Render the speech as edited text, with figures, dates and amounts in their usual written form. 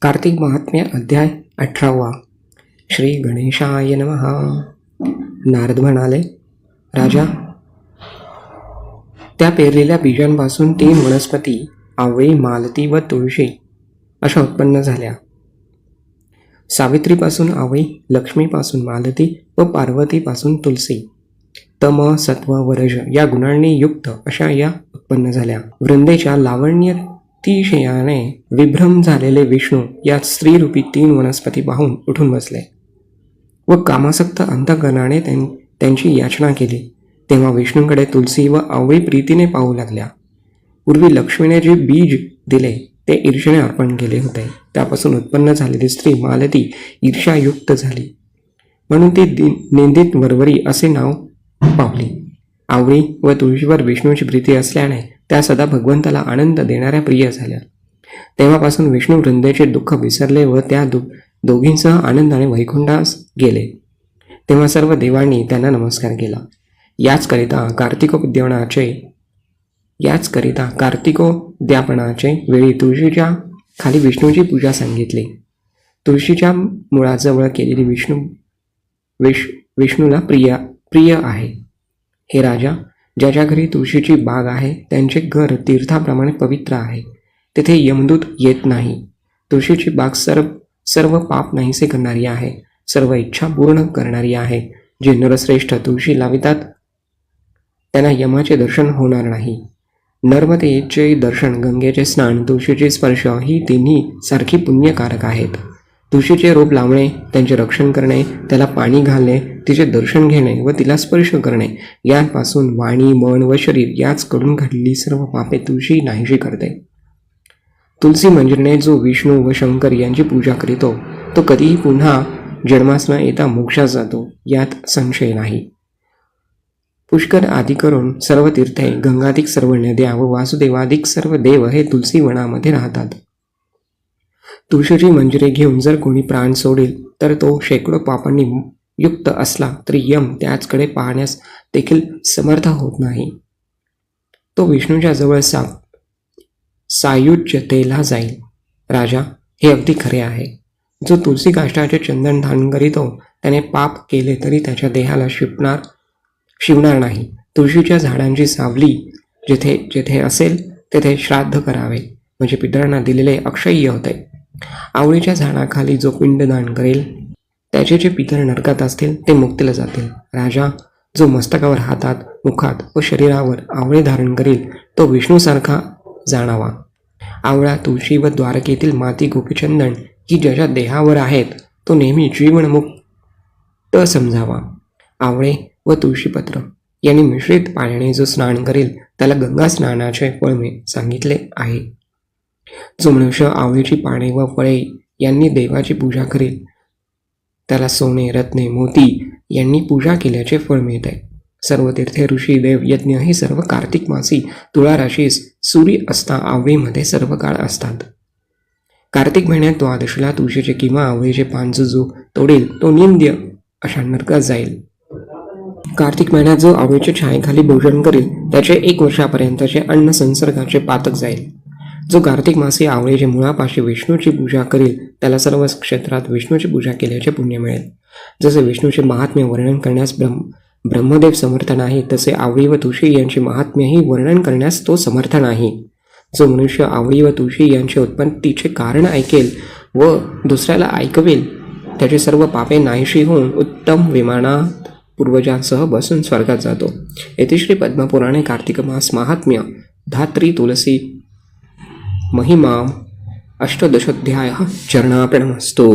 कार्तिक महात्म्य अध्याय 18. श्री गणेशाय नमः. नारद म्हणाले, राजा, त्या पेरलेल्या बीजांपासून 3 वनस्पती आवळी, मालती व तुळशी अशा उत्पन्न झाल्या. सावित्रीपासून आवळी, लक्ष्मीपासून मालती व पार्वतीपासून तुलसी. तम, सत्व व रज या गुणांनी युक्त अशा या उत्पन्न झाल्या. वृंदेच्या लावण्यतिशयाने विभ्रम झालेले विष्णू या स्त्रीरूपी 3 वनस्पती पाहून उठून बसले व कामासक्त अंतःकरणाने त्यांची याचना केली. तेव्हा विष्णूंकडे तुलसी व आवळी प्रीतीने पाहू लागल्या. पूर्वी लक्ष्मीने जे बीज दिले ते ईर्षेने अर्पण केले होते. त्यापासून उत्पन्न झालेली स्त्री मालती ईर्ष्यायुक्त झाली, म्हणून ती निंदित वरवरी असे नाव पावली. आवळी व तुळशीवर विष्णूची प्रीती असल्याने त्या सदा भगवंताला आनंद देणाऱ्या प्रिय झाल्या. तेव्हापासून विष्णू वृंदेचे दुःख विसरले व त्या दोघींसह आनंदाने वैकुंठास गेले. तेव्हा सर्व देवांनी त्यांना नमस्कार केला. याचकरिता कार्तिकोद्यापनाचे वेळी तुळशीच्या खाली विष्णूची पूजा सांगितली. तुळशीच्या मुळाजवळ केलेली विष्णूला प्रिय आहे. हे राजा, ज्याच्या घरी तुळशीची बाग आहे त्यांचे घर तीर्थाप्रमाणे पवित्र आहे. तेथे यमदूत येत नाही. तुळशीची बाग सर्व पाप नाहीसे करणारी आहे, सर्व इच्छा पूर्ण करणारी आहे. जे नरश्रेष्ठ तुळशी लावितात त्यांना यमाचे दर्शन होणार नाही. नर्मदेचे दर्शन, गंगेचे स्नान, तुळशीचे स्पर्श ही तिन्ही सारखी पुण्यकारक आहेत. तुळशीचे रोप लावणे, त्यांचे रक्षण करणे, त्याला पाणी घालणे, तिचे दर्शन घेणे व तिला स्पर्श करणे यांपासून वाणी, मन व शरीर याचकडून घडलेली सर्व पापे तुळशी नाहीशी करते. तुलसी मंजिरीने जो विष्णू व शंकर यांची पूजा करीतो तो कधीही पुन्हा जन्मास न येता मोक्षात जातो, यात संशय नाही. पुष्कर आदी करून सर्व तीर्थे, गंगाधिक सर्व नद्या व वासुदेवाधिक सर्व देव हे तुलसी वनामध्ये राहतात. तुळशीची मंजिरी घेऊन जर कोणी प्राण सोडेल तर तो शेकडो पापांनी युक्त असला तरी यम त्याचकडे पाहण्यास देखील समर्थ होत नाही. तो विष्णूच्या जवळ सायुज्यतेला जाईल. राजा, हे अगदी खरे आहे. जो तुलसी काष्टाचे चंदन धारण करीतो त्याने पाप केले तरी त्याच्या देहाला शिवणार नाही. तुळशीच्या झाडांची सावली जेथे जेथे असेल तेथे श्राद्ध करावे, म्हणजे पितरांना दिलेले अक्षय्य होते. आवळीच्या झाडाखाली जो पिंडदान करेल त्याचे जे पितर नरकात असतील ते मुक्तीला जातील. राजा, जो मस्तकावर, हातात, मुखात व शरीरावर आवळे धारण करेल तो विष्णूसारखा जाणावा. आवळा, तुळशी व द्वारकेतील माती, गोपीचंदन ही ज्याच्या देहावर आहेत तो नेहमी जीवनमुक्त समजावा. आवळे व तुळशीपत्र यांनी मिश्रित पाण्याने जो स्नान करेल त्याला गंगा स्नानाचे फळ सांगितले आहे. जो मनुष्य आवळीची पाने व फळे यांनी देवाची पूजा करेल त्याला सोने, रत्ने, मोती यांनी पूजा केल्याचे फळ मिळते. सर्व तीर्थे, ऋषी, देव, यज्ञ हे सर्व कार्तिक मासी तुळा राशीस सूर्य असता आवळीमध्ये सर्व काळ असतात. कार्तिक महिन्यात द्वादशीला तुळशीचे किंवा आवळीचे पान जो तोडेल तो निंद्य अशा नरकात जाईल. कार्तिक महिन्यात जो आवळीच्या छायेखाली भोजन करेल त्याचे 1 वर्षापर्यंतचे अन्न संसर्गाचे पातक जाईल. जो कार्तिक मासी आवळीच्या मुळापाशी विष्णूची पूजा करेल त्याला सर्व क्षेत्रात विष्णूची पूजा केल्याचे पुण्य मिळेल. जसे विष्णूचे महात्म्य वर्णन करण्यास ब्रह्मदेव समर्थ नाही, तसे आवळी व तुळशी यांचे महात्म्यही वर्णन करण्यास तो समर्थ नाही. जो मनुष्य आवळी व तुळशी यांचे उत्पत्तीचे कारण ऐकेल व दुसऱ्याला ऐकवेल त्याचे सर्व पापे नाहीशी होऊन उत्तम विमानात पूर्वजांसह बसून स्वर्गात जातो. येथे श्री पद्मपुराणे कार्तिक मास महात्म्य धात्री तुलसी महिमा 18 चरणार्पणमस्तु.